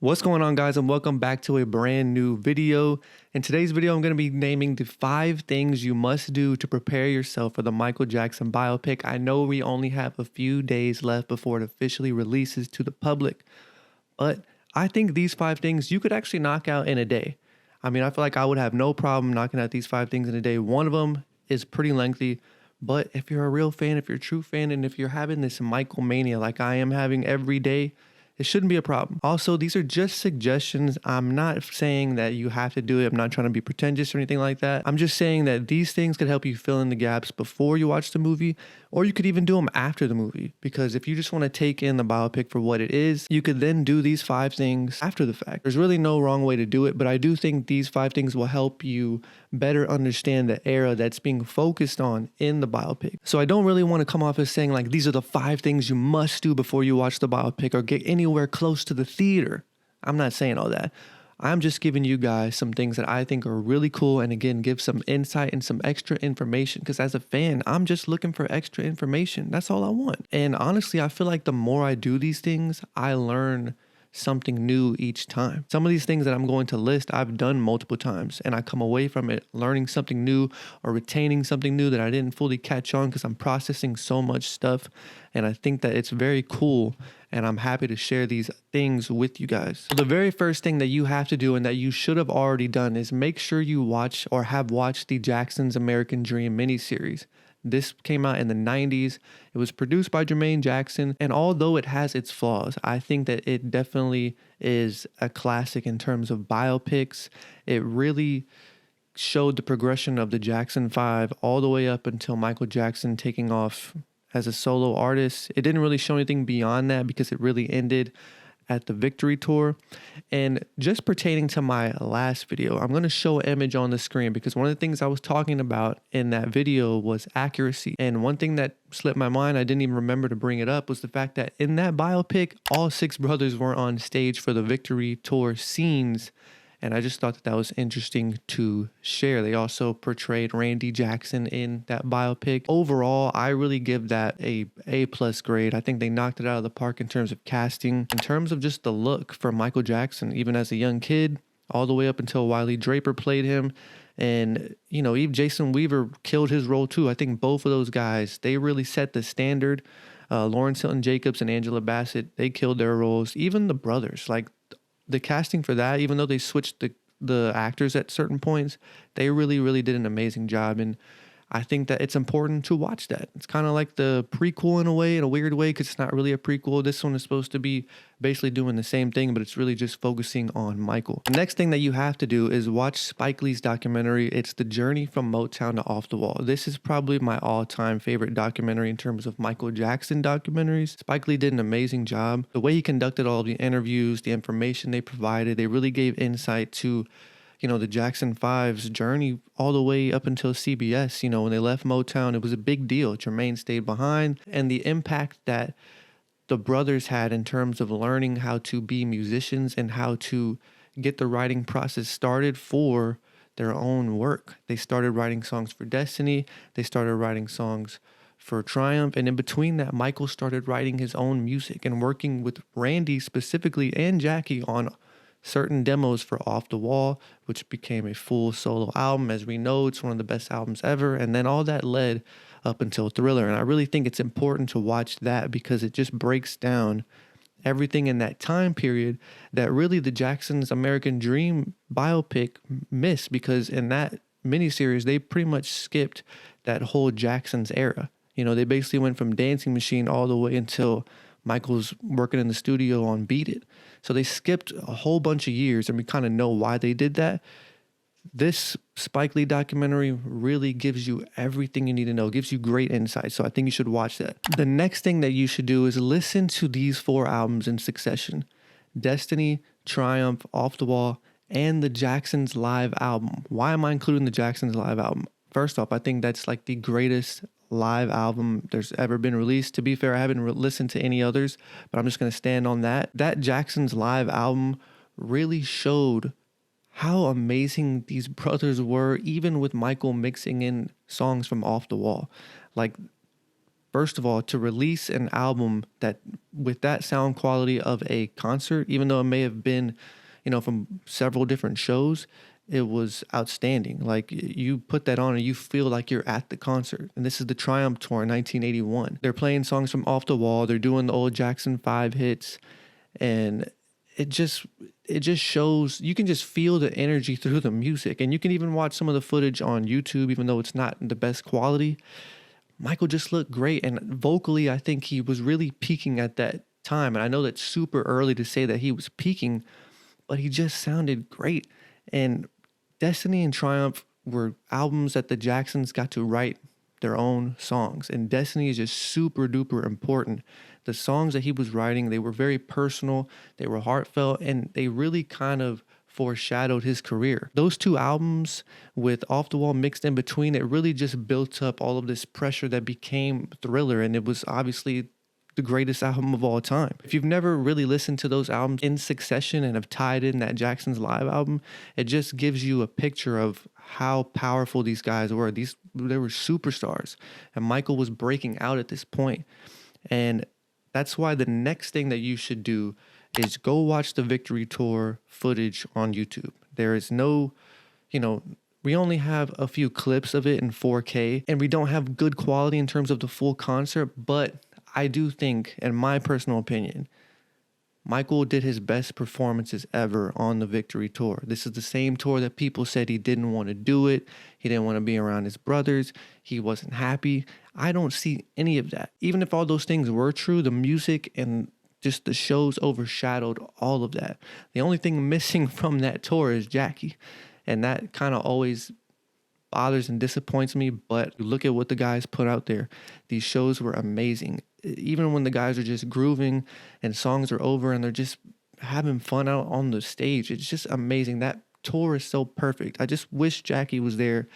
What's going on, guys, and welcome back to a brand new video. In today's video, I'm going to be naming the 5 things you must do to prepare yourself for the Michael Jackson biopic. I know we only have a few days left before it officially releases to the public, but I think these 5 things you could actually knock out in a day. I mean, I feel like I would have no problem knocking out these 5 things in a day. One of them is pretty lengthy, but if you're a real fan, if you're a true fan, and if you're having this Michael mania like I am having every day, it shouldn't be a problem. Also, these are just suggestions. I'm not saying that you have to do it. I'm not trying to be pretentious or anything like that. I'm just saying that these things could help you fill in the gaps before you watch the movie, or you could even do them after the movie. Because if you just want to take in the biopic for what it is, you could then do these 5 things after the fact. There's really no wrong way to do it, but I do think these 5 things will help you better understand the era that's being focused on in the biopic. So I don't really want to come off as saying like these are the 5 things you must do before you watch the biopic or get anywhere close to the theater. I'm not saying all that. I'm just giving you guys some things that I think are really cool, and again, give some insight and some extra information, because as a fan, I'm just looking for extra information. That's all I want. And honestly, I feel like the more I do these things, I learn something new each time. Some of these things that I'm going to list, I've done multiple times, and I come away from it learning something new or retaining something new that I didn't fully catch on because I'm processing so much stuff. And I think that it's very cool, and I'm happy to share these things with you guys. So the very first thing that you have to do, and that you should have already done, is make sure you watch or have watched the Jackson's American Dream miniseries. This came out in the 90s. It was produced by Jermaine Jackson, and although it has its flaws, I think that it definitely is a classic in terms of biopics. It really showed the progression of the Jackson 5 all the way up until Michael Jackson taking off as a solo artist. It didn't really show anything beyond that because it really ended at the Victory Tour. And just pertaining to my last video, I'm going to show an image on the screen because one of the things I was talking about in that video was accuracy. And one thing that slipped my mind, I didn't even remember to bring it up, was the fact that in that biopic, all 6 brothers were on stage for the Victory Tour scenes. And I just thought that was interesting to share. They also portrayed Randy Jackson in that biopic. Overall, I really give that a A+ grade. I think they knocked it out of the park in terms of casting, in terms of just the look for Michael Jackson, even as a young kid, all the way up until Wiley Draper played him. And, you know, even Jason Weaver killed his role too. I think both of those guys, they really set the standard. Lawrence Hilton Jacobs and Angela Bassett, they killed their roles. Even the brothers, like, the casting for that, even though they switched the actors at certain points, they really did an amazing job. And I think that it's important to watch that. It's kind of like the prequel in a way, in a weird way, because it's not really a prequel. This one is supposed to be basically doing the same thing, but it's really just focusing on Michael. The next thing that you have to do is watch Spike Lee's documentary. It's The Journey from Motown to Off the Wall. This is probably my all-time favorite documentary in terms of Michael Jackson documentaries. Spike Lee did an amazing job. The way he conducted all the interviews, the information they provided, they really gave insight to, you know, the Jackson 5's journey all the way up until CBS. You know, when they left Motown, it was a big deal. Jermaine stayed behind, and the impact that the brothers had in terms of learning how to be musicians and how to get the writing process started for their own work. They started writing songs for Destiny. They started writing songs for Triumph. And in between that, Michael started writing his own music and working with Randy specifically and Jackie on certain demos for Off the Wall, which became a full solo album. As we know, it's one of the best albums ever. And then all that led up until Thriller. And I really think it's important to watch that because it just breaks down everything in that time period that really the Jackson's American Dream biopic missed, because in that miniseries, they pretty much skipped that whole Jackson's era. You know, they basically went from Dancing Machine all the way until Michael's working in the studio on Beat It. So they skipped a whole bunch of years, and we kind of know why they did that. This Spike Lee documentary really gives you everything you need to know, gives you great insight. So I think you should watch that. The next thing that you should do is listen to these 4 albums in succession: Destiny, Triumph, Off the Wall, and the Jackson's live album. Why am I including the Jackson's live album? First off, I think that's like the greatest live album there's ever been released. To be fair, I haven't listened to any others, but I'm just going to stand on that. That Jackson's live album really showed how amazing these brothers were, even with Michael mixing in songs from Off the Wall. Like, First of all, to release an album that with that sound quality of a concert, even though it may have been, from several different shows, it was outstanding. Like you put that on and you feel like you're at the concert. And this is the Triumph Tour in 1981. They're playing songs from Off the Wall. They're doing the old Jackson 5 hits, and it just shows, you can just feel the energy through the music. And you can even watch some of the footage on YouTube, even though it's not the best quality. Michael just looked great, and vocally I think he was really peaking at that time. And I know that's super early to say that he was peaking, but he just sounded great. And Destiny and Triumph were albums that the Jacksons got to write their own songs, and Destiny is just super duper important. The songs that he was writing, they were very personal, they were heartfelt, and they really kind of foreshadowed his career. Those two albums with Off the Wall mixed in between, it really just built up all of this pressure that became Thriller, and it was obviously the greatest album of all time. If you've never really listened to those albums in succession and have tied in that Jackson's Live album, it just gives you a picture of how powerful these guys were. They were superstars, and Michael was breaking out at this point. And that's why the next thing that you should do is go watch the Victory Tour footage on YouTube. There is no, we only have a few clips of it in 4K, and we don't have good quality in terms of the full concert, but I do think, in my personal opinion, Michael did his best performances ever on the Victory Tour. This is the same tour that people said he didn't want to do it. He didn't want to be around his brothers. He wasn't happy. I don't see any of that. Even if all those things were true, the music and just the shows overshadowed all of that. The only thing missing from that tour is Jackie. And that kind of always bothers and disappoints me, but look at what the guys put out there. These shows were amazing. Even when the guys are just grooving and songs are over and they're just having fun out on the stage, it's just amazing. That tour is so perfect. I just wish Jackie was there.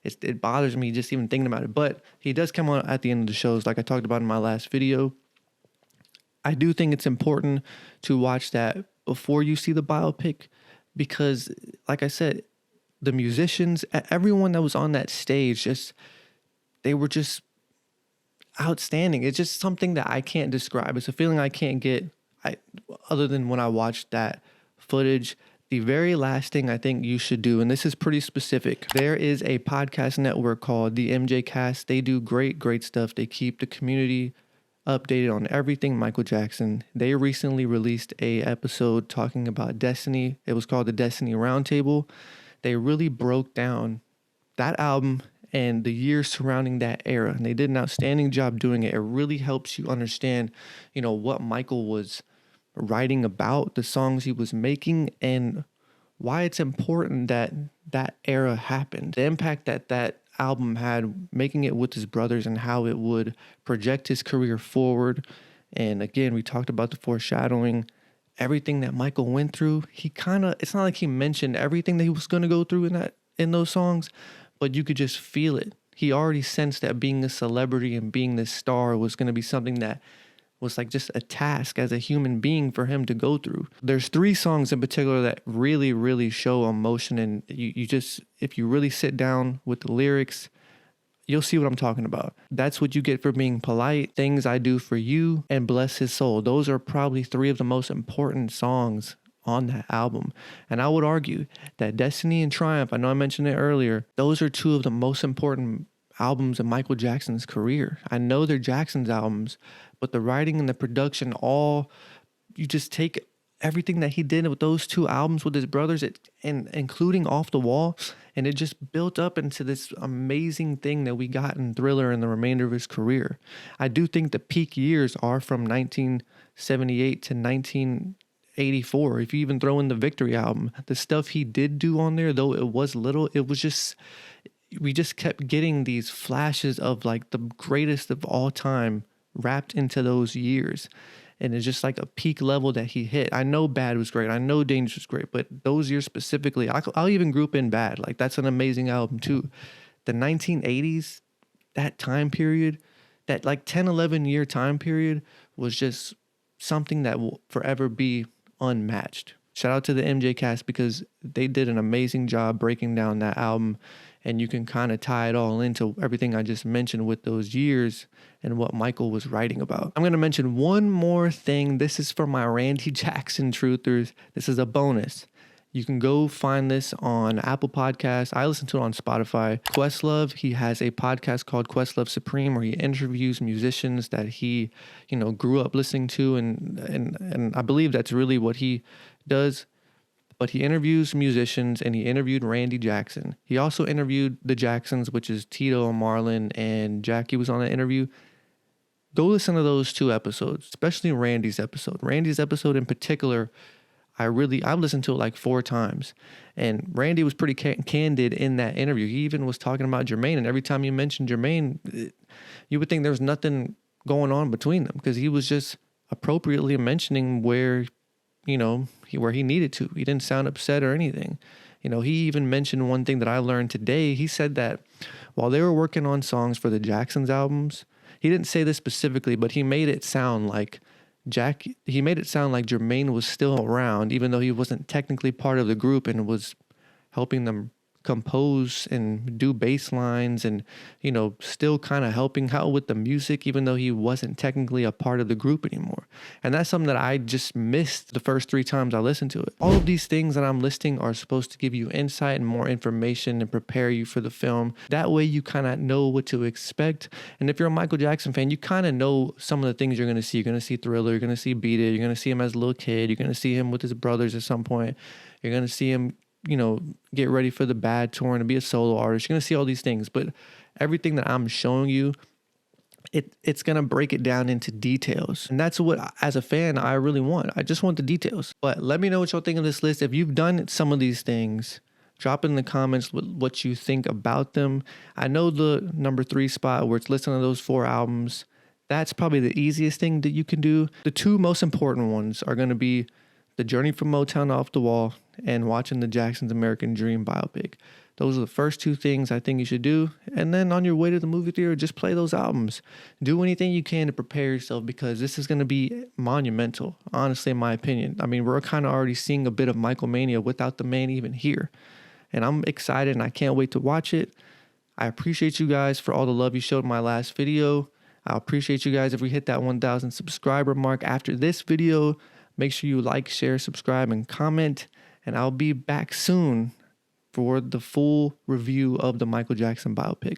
It bothers me just even thinking about it, but he does come on at the end of the shows, like I talked about in my last video. I do think it's important to watch that before you see the biopic, because like I said, the musicians, everyone that was on that stage, they were just outstanding. It's just something that I can't describe. It's a feeling I can't get other than when I watched that footage. The very last thing I think you should do, and this is pretty specific, there is a podcast network called the MJ Cast. They do great stuff. They keep the community updated on everything Michael Jackson. They recently released a episode talking about Destiny. It was called the Destiny Roundtable. They really broke down that album and the years surrounding that era, and they did an outstanding job doing it. It really helps you understand, what Michael was writing about, the songs he was making, and why it's important that that era happened. The impact that album had, making it with his brothers, and how it would project his career forward. And again, we talked about the foreshadowing. Everything that Michael went through, it's not like he mentioned everything that he was going to go through in those songs, but you could just feel it. He already sensed that being a celebrity and being this star was going to be something that was like just a task as a human being for him to go through. There's 3 songs in particular that really, really show emotion, and you just, if you really sit down with the lyrics, you'll see what I'm talking about. That's What You Get for Being Polite, Things I Do for You, and Bless His Soul. Those are probably 3 of the most important songs on that album. And I would argue that Destiny and Triumph, I know I mentioned it earlier, those are 2 of the most important albums in Michael Jackson's career. I know they're Jackson's albums, but the writing and the production, you just take everything that he did with those 2 albums with his brothers, and including Off the Wall, and it just built up into this amazing thing that we got in Thriller and the remainder of his career. I do think the peak years are from 1978 to 1984. If you even throw in the Victory album, the stuff he did do on there, though it was little, we just kept getting these flashes of like the greatest of all time wrapped into those years. And it's just like a peak level that he hit. I know Bad was great. I know Dangerous was great. But those years specifically, I'll even group in Bad. Like, that's an amazing album too. The 1980s, that time period, that like 10, 11-year time period was just something that will forever be unmatched. Shout out to the MJ cast because they did an amazing job breaking down that album, and you can kind of tie it all into everything I just mentioned with those years and what Michael was writing about. I'm going to mention one more thing. This is for my Randy Jackson truthers. This is a bonus. You can go find this on Apple Podcasts. I listen to it on Spotify. Questlove, he has a podcast called Questlove Supreme where he interviews musicians that he, grew up listening to, and I believe that's really what he does. But he interviews musicians, and he interviewed Randy Jackson. He also interviewed the Jacksons, which is Tito, Marlon, and Jackie was on that interview. Go listen to those 2 episodes, especially Randy's episode. Randy's episode in particular, I've listened to it like 4 times. And Randy was pretty candid in that interview. He even was talking about Jermaine, and every time you mentioned Jermaine, you would think there was nothing going on between them because he was just appropriately mentioning where he needed to. He didn't sound upset or anything. He even mentioned one thing that I learned today. He said that while they were working on songs for the Jacksons albums, he didn't say this specifically, but he made it sound like Jermaine was still around, even though he wasn't technically part of the group and was helping them compose and do bass lines and, still kind of helping out with the music, even though he wasn't technically a part of the group anymore. And that's something that I just missed the first 3 times I listened to it. All of these things that I'm listing are supposed to give you insight and more information and prepare you for the film. That way you kind of know what to expect. And if you're a Michael Jackson fan, you kind of know some of the things you're going to see. You're going to see Thriller, you're going to see Beat It, you're going to see him as a little kid, you're going to see him with his brothers at some point, you're going to see him get ready for the Bad tour and to be a solo artist. You're going to see all these things, but everything that I'm showing you, it's going to break it down into details. And that's what, as a fan, I really want. I just want the details. But let me know what y'all think of this list. If you've done some of these things, drop in the comments what you think about them. I know the number 3 spot where it's listing of those 4 albums, that's probably the easiest thing that you can do. The 2 most important ones are going to be The Journey from Motown to Off the Wall and watching the Jackson's American Dream biopic. Those are the first 2 things I think you should do. And then on your way to the movie theater, just play those albums. Do anything you can to prepare yourself because this is going to be monumental, honestly, in my opinion. I mean, we're kind of already seeing a bit of Michael Mania without the man even here. And I'm excited and I can't wait to watch it. I appreciate you guys for all the love you showed in my last video. I appreciate you guys if we hit that 1,000 subscriber mark after this video. Make sure you like, share, subscribe, and comment. And I'll be back soon for the full review of the Michael Jackson biopic.